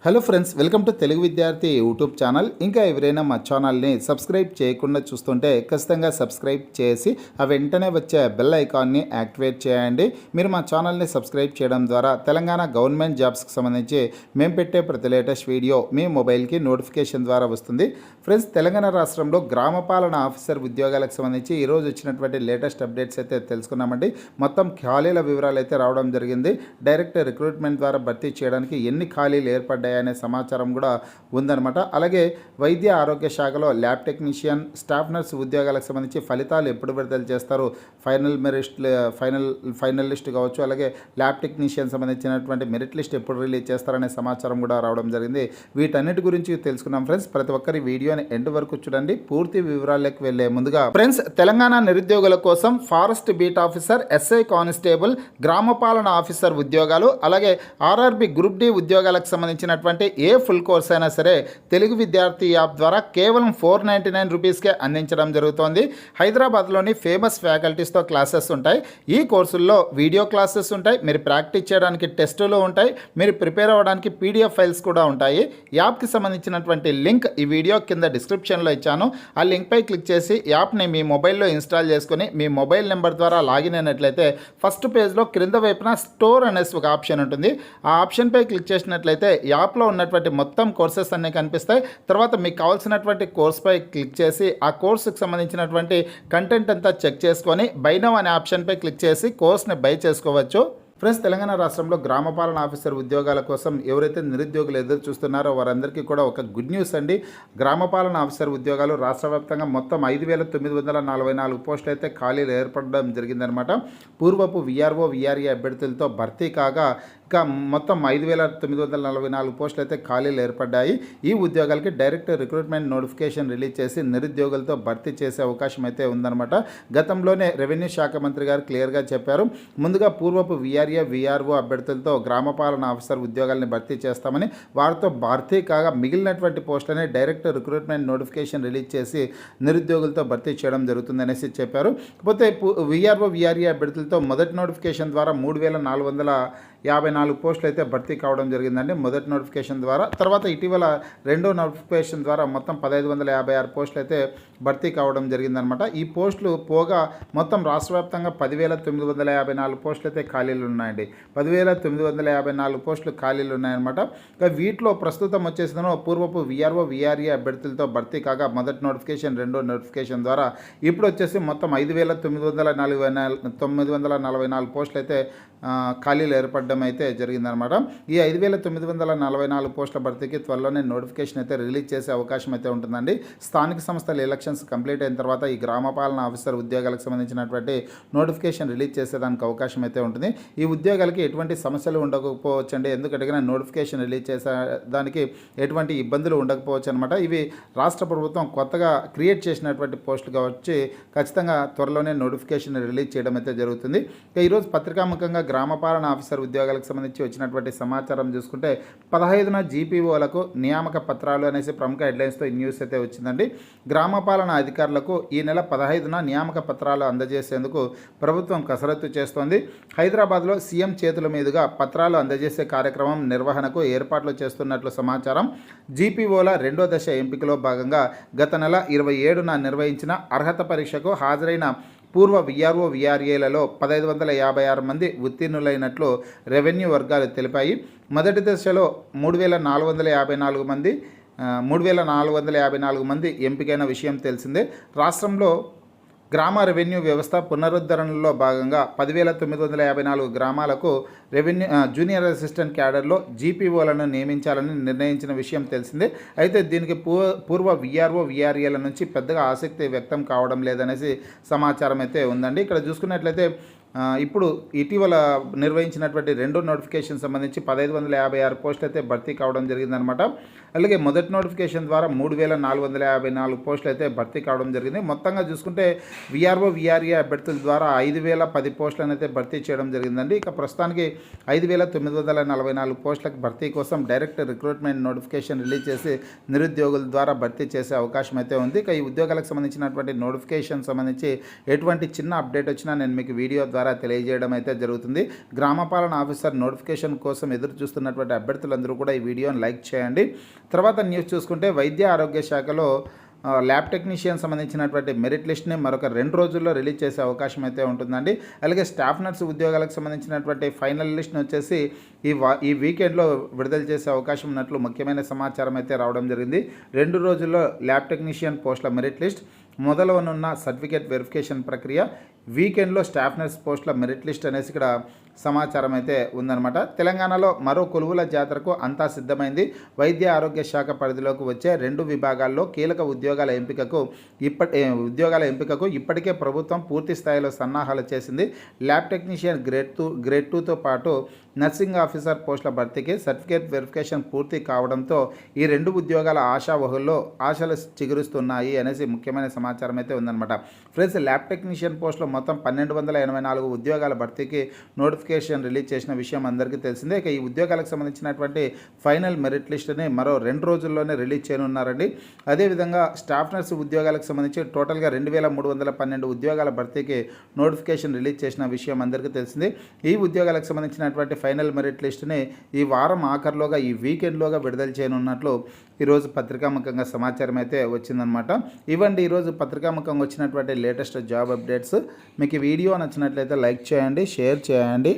Hello friends, welcome to Telugu విద్యార్థి YouTube channel. ఇంకా ఎవరైనా మా ఛానల్ని సబ్స్క్రైబ్ చేయకుండా చూస్తుంటే ఖచ్చితంగా సబ్స్క్రైబ్ చేసి ఆ వెంటనే వచ్చే బెల్ ఐకాన్ని యాక్టివేట్ చేయండి. మీరు మా ఛానల్ని సబ్స్క్రైబ్ చేయడం ద్వారా తెలంగాణ గవర్నమెంట్ జాబ్స్కి సంబంధించి మేము పెట్టే ప్రతి లేటెస్ట్ వీడియో మీ మొబైల్కి నోటిఫికేషన్ ద్వారా వస్తుంది. ఫ్రెండ్స్, తెలంగాణ రాష్ట్రంలో గ్రామపాలన ఆఫీసర్ ఉద్యోగాలకు సంబంధించి ఈరోజు వచ్చినటువంటి లేటెస్ట్ అప్డేట్స్ అయితే తెలుసుకున్నామండి. మొత్తం ఖాళీల వివరాలు అయితే రావడం జరిగింది. డైరెక్ట్ రిక్రూట్మెంట్ ద్వారా భర్తీ చేయడానికి ఎన్ని ఖాళీలు ఏర్పడ్డాయి అనే సమాచారం కూడా ఉందన్నమాట. అలాగే వైద్య ఆరోగ్య శాఖలో ల్యాబ్ టెక్నీషియన్, స్టాఫ్ నర్స్ ఉద్యోగాలకు సంబంధించి ఫలితాలు ఎప్పుడు విడుదల చేస్తారు, ఫైనల్ లిస్ట్ కావచ్చు, అలాగే ల్యాబ్ టెక్నీషియన్ సంబంధించినటువంటి మెరిట్ లిస్ట్ ఎప్పుడు రిలీజ్ చేస్తారనే సమాచారం కూడా రావడం జరిగింది. వీటన్నిటి గురించి తెలుసుకున్నాం ఫ్రెండ్స్. ప్రతి ఒక్కరి వీడియోని ఎండ్ వరకు చూడండి. పూర్తి వివరాలకు వెళ్లే ముందుగా ఫ్రెండ్స్, తెలంగాణ నిరుద్యోగుల కోసం forest beat officer, SI constable, గ్రామపాలన ఆఫీసర్ ఉద్యోగాలు, అలాగే ఆర్ఆర్బి గ్రూప్ డి ఉద్యోగాలకు సంబంధించిన ఏ ఫుల్ కోర్స్ అయినా సరే తెలుగు విద్యార్థి యాప్ ద్వారా కేవలం 499 రూపీస్కే అందించడం జరుగుతోంది. హైదరాబాద్లోని ఫేమస్ ఫ్యాకల్టీస్తో క్లాసెస్ ఉంటాయి. ఈ కోర్సుల్లో వీడియో క్లాసెస్ ఉంటాయి, మీరు ప్రాక్టీస్ చేయడానికి టెస్టులు ఉంటాయి, మీరు ప్రిపేర్ అవ్వడానికి పీడిఎఫ్ ఫైల్స్ కూడా ఉంటాయి. యాప్కి సంబంధించినటువంటి లింక్ ఈ వీడియో కింద డిస్క్రిప్షన్లో ఇచ్చాను. ఆ లింక్పై క్లిక్ చేసి యాప్ని మీ మొబైల్లో ఇన్స్టాల్ చేసుకుని మీ మొబైల్ నెంబర్ ద్వారా లాగిన్ అయినట్లయితే ఫస్ట్ పేజ్లో క్రింద వైపున స్టోర్ అనేసి ఒక ఆప్షన్ ఉంటుంది. ఆ ఆప్షన్పై క్లిక్ చేసినట్లయితే యాప్లో ఉన్నటువంటి మొత్తం కోర్సెస్ అన్నీ కనిపిస్తాయి. తర్వాత మీకు కావాల్సినటువంటి కోర్స్పై క్లిక్ చేసి ఆ కోర్సుకు సంబంధించినటువంటి కంటెంట్ అంతా చెక్ చేసుకొని బై నౌ అనే ఆప్షన్పై క్లిక్ చేసి కోర్స్ని బై చేసుకోవచ్చు. ఫ్రెండ్స్, తెలంగాణ రాష్ట్రంలో గ్రామపాలన ఆఫీసర్ ఉద్యోగాల కోసం ఎవరైతే నిరుద్యోగులు ఎదురు చూస్తున్నారో వారందరికీ కూడా ఒక గుడ్ న్యూస్ అండి. గ్రామపాలన ఆఫీసర్ ఉద్యోగాలు రాష్ట్ర వ్యాప్తంగా మొత్తం 5,944 పోస్టులు అయితే ఖాళీలు ఏర్పడడం జరిగిందనమాట. పూర్వపు విఆర్ఓ విఆర్ఏ అభ్యర్థులతో భర్తీ కాగా ఇంకా మొత్తం 5,944 పోస్టులు అయితే ఖాళీలు ఏర్పడ్డాయి. ఈ ఉద్యోగాలకి డైరెక్ట్ రిక్రూట్మెంట్ నోటిఫికేషన్ రిలీజ్ చేసి నిరుద్యోగులతో భర్తీ చేసే అవకాశం అయితే ఉందన్నమాట. గతంలోనే రెవెన్యూ శాఖ మంత్రి గారు క్లియర్గా చెప్పారు. ముందుగా పూర్వపు విఆర్ఏ విఆర్ఓ అభ్యర్థులతో గ్రామపాలన ఆఫీసర్ ఉద్యోగాలను భర్తీ చేస్తామని, వారితో భర్తీ కాగా మిగిలినటువంటి పోస్టులని డైరెక్ట్ రిక్రూట్మెంట్ నోటిఫికేషన్ రిలీజ్ చేసి నిరుద్యోగులతో భర్తీ చేయడం జరుగుతుందనేసి చెప్పారు. కాకపోతే విఆర్ఓ విఆర్ఏ అభ్యర్థులతో మొదటి నోటిఫికేషన్ ద్వారా 3,454 పోస్టులు అయితే భర్తీ కావడం జరిగిందండి మొదటి నోటిఫికేషన్ ద్వారా. తర్వాత ఇటీవల రెండో నోటిఫికేషన్ ద్వారా మొత్తం 1,556 పోస్టులు అయితే భర్తీ కావడం జరిగిందనమాట. ఈ పోస్టులు పోగా మొత్తం రాష్ట్ర వ్యాప్తంగా 10,954 పోస్టులు అయితే ఖాళీలు ఉన్నాయండి. 10,954 పోస్టులు ఖాళీలు ఉన్నాయన్నమాట. వీటిలో ప్రస్తుతం వచ్చేసిందో పూర్వపు విఆర్ఓ విఆర్ఏ అభ్యర్థులతో భర్తీ కాగా మొదటి నోటిఫికేషన్, రెండో నోటిఫికేషన్ ద్వారా ఇప్పుడు వచ్చేసి మొత్తం 5,944 పోస్టులు అయితే ఖాళీలు ఏర్పడడం అయితే జరిగిందనమాట. ఈ 5,944 పోస్టుల భర్తీకి త్వరలోనే నోటిఫికేషన్ అయితే రిలీజ్ చేసే అవకాశం అయితే ఉంటుందండి. స్థానిక సంస్థల ఎలక్షన్స్ కంప్లీట్ అయిన తర్వాత ఈ గ్రామపాలన ఆఫీసర్ ఉద్యోగాలకు సంబంధించినటువంటి నోటిఫికేషన్ రిలీజ్ చేసేదానికి అవకాశం అయితే ఉంటుంది. ఈ ఉద్యోగాలకి ఎటువంటి సమస్యలు ఉండకపోవచ్చండి. ఎందుకంటే నోటిఫికేషన్ రిలీజ్ చేసేదానికి ఎటువంటి ఇబ్బందులు ఉండకపోవచ్చు అనమాట. ఇవి రాష్ట్ర ప్రభుత్వం కొత్తగా క్రియేట్ చేసినటువంటి పోస్టులుగా వచ్చి ఖచ్చితంగా త్వరలోనే నోటిఫికేషన్ రిలీజ్ చేయడం అయితే జరుగుతుంది. ఈరోజు పత్రికాముఖంగా గ్రామపాలన ఆఫీసర్ ఉద్యోగాలకు సంబంధించి వచ్చినటువంటి సమాచారం చూసుకుంటే 15న జీపీఓలకు నియామక పత్రాలు అనేసి ప్రముఖ హెడ్లైన్స్తో ఈ న్యూస్ అయితే వచ్చిందండి. గ్రామపాలన అధికారులకు ఈ నెల 15న నియామక పత్రాలు అందజేసేందుకు ప్రభుత్వం కసరత్తు చేస్తోంది. హైదరాబాద్లో సీఎం చేతుల మీదుగా పత్రాలు అందజేసే కార్యక్రమం నిర్వహణకు ఏర్పాట్లు చేస్తున్నట్లు సమాచారం. జీపీఓల రెండో దశ ఎంపికలో భాగంగా గత నెల 27న నిర్వహించిన అర్హత పరీక్షకు హాజరైన పూర్వ విఆర్ఓ విఆర్ఏలలో 1,556 మంది ఉత్తీర్ణులైనట్లు రెవెన్యూ వర్గాలు తెలిపాయి. మొదటి దశలో 3,454 మంది ఎంపికైన విషయం తెలిసిందే. రాష్ట్రంలో గ్రామ రెవెన్యూ వ్యవస్థ పునరుద్ధరణలో భాగంగా 10,954 గ్రామాలకు జూనియర్ అసిస్టెంట్ క్యాడర్లో జీపీఓలను నియమించాలని నిర్ణయించిన విషయం తెలిసిందే. అయితే దీనికి పూర్వ విఆర్ఓ విఆర్ఏల నుంచి పెద్దగా ఆసక్తి వ్యక్తం కావడం లేదనేసి సమాచారం అయితే ఉందండి. ఇక్కడ చూసుకున్నట్లయితే ఇప్పుడు ఇటీవల నిర్వహించినటువంటి రెండో నోటిఫికేషన్ సంబంధించి 1,556 పోస్టులు అయితే భర్తీ కావడం జరిగిందనమాట. అలాగే మొదటి నోటిఫికేషన్ ద్వారా 3,454 పోస్టులు అయితే భర్తీ కావడం జరిగింది. మొత్తంగా చూసుకుంటే విఆర్ఓ విఆర్ఏ అభ్యర్థుల ద్వారా 5,010 పోస్టులను అయితే భర్తీ చేయడం జరిగిందండి. ఇక ప్రస్తుతానికి 5,944 పోస్టులకు భర్తీ కోసం డైరెక్ట్ రిక్రూట్మెంట్ నోటిఫికేషన్ రిలీజ్ చేసి నిరుద్యోగుల ద్వారా భర్తీ చేసే అవకాశం అయితే ఉంది. ఇక ఈ ఉద్యోగాలకు సంబంధించినటువంటి నోటిఫికేషన్ సంబంధించి ఎటువంటి చిన్న అప్డేట్ వచ్చినా నేను మీకు వీడియో ద్వారా ద్వారా తెలియజేయడం అయితే జరుగుతుంది. గ్రామ పాలన ఆఫీసర్ నోటిఫికేషన్ కోసం ఎదురు చూస్తున్నటువంటి అభ్యర్థులందరూ కూడా ఈ వీడియోని లైక్ చేయండి. తర్వాత న్యూస్ చూసుకుంటే వైద్య ఆరోగ్య శాఖలో ల్యాబ్ టెక్నీషియన్ సంబంధించినటువంటి మెరిట్ లిస్ట్ని మరొక 2 రోజుల్లో రిలీజ్ చేసే అవకాశం అయితే ఉంటుందండి. అలాగే స్టాఫ్ నర్స్ ఉద్యోగాలకు సంబంధించినటువంటి ఫైనల్ లిస్ట్ని వచ్చేసి ఈ వీకెండ్లో విడుదల చేసే అవకాశం ఉన్నట్లు ముఖ్యమైన సమాచారం అయితే రావడం జరిగింది. 2 రోజుల్లో ల్యాబ్ టెక్నీషియన్ పోస్టుల మెరిట్ లిస్ట్, మొదలవనున్న సర్టిఫికేట్ వెరిఫికేషన్ ప్రక్రియ, వీకెండ్లో స్టాఫ్ నర్స్ పోస్టుల మెరిట్ లిస్ట్ అనేసి ఇక్కడ సమాచారం అయితే ఉందన్నమాట. తెలంగాణలో మరో కొలువుల జాతరకు అంతా సిద్ధమైంది. వైద్య ఆరోగ్య శాఖ పరిధిలోకి వచ్చే 2 విభాగాల్లో కీలక ఉద్యోగాల ఎంపికకు ఇప్పటికే ప్రభుత్వం పూర్తి స్థాయిలో సన్నాహాలు చేసింది. ల్యాబ్ టెక్నీషియన్ గ్రేడ్ 2తో పాటు నర్సింగ్ ఆఫీసర్ పోస్టుల భర్తీకి సర్టిఫికేట్ వెరిఫికేషన్ పూర్తి కావడంతో ఈ 2 ఉద్యోగాల ఆశావహుల్లో ఆశలు చిగురుస్తున్నాయి అనేసి ముఖ్యమైన సమాచారం అయితే ఉందన్నమాట. ఫ్రెండ్స్, ల్యాబ్ టెక్నీషియన్ పోస్టులో మొత్తం 1284 ఉద్యోగాల భర్తీకి నోటిఫికేషన్ రిలీజ్ చేసిన విషయం అందరికీ తెలిసిందే. ఇక ఈ ఉద్యోగాలకు సంబంధించినటువంటి ఫైనల్ మెరిట్ లిస్ట్ని మరో 2 రోజుల్లోనే రిలీజ్ చేయనున్నారండి. అదేవిధంగా స్టాఫ్ నర్స్ ఉద్యోగాలకు సంబంధించి టోటల్గా 2312 ఉద్యోగాల భర్తీకి నోటిఫికేషన్ రిలీజ్ చేసిన విషయం అందరికీ తెలిసిందే. ఈ ఉద్యోగాలకు సంబంధించినటువంటి ఫైనల్ మెరిట్ లిస్ట్ని ఈ వారం ఆఖరిలోగా, ఈ వీకెండ్లోగా విడుదల చేయనున్నట్లు ఈరోజు పత్రికాముఖంగా సమాచారం అయితే వచ్చిందనమాట. ఇవ్వండి ఈరోజు పత్రికాముఖంగా వచ్చినటువంటి లేటెస్ట్ జాబ్ అప్డేట్స్. మీకు ఈ వీడియో నచ్చినట్లయితే లైక్ చేయండి, షేర్ చేయండి.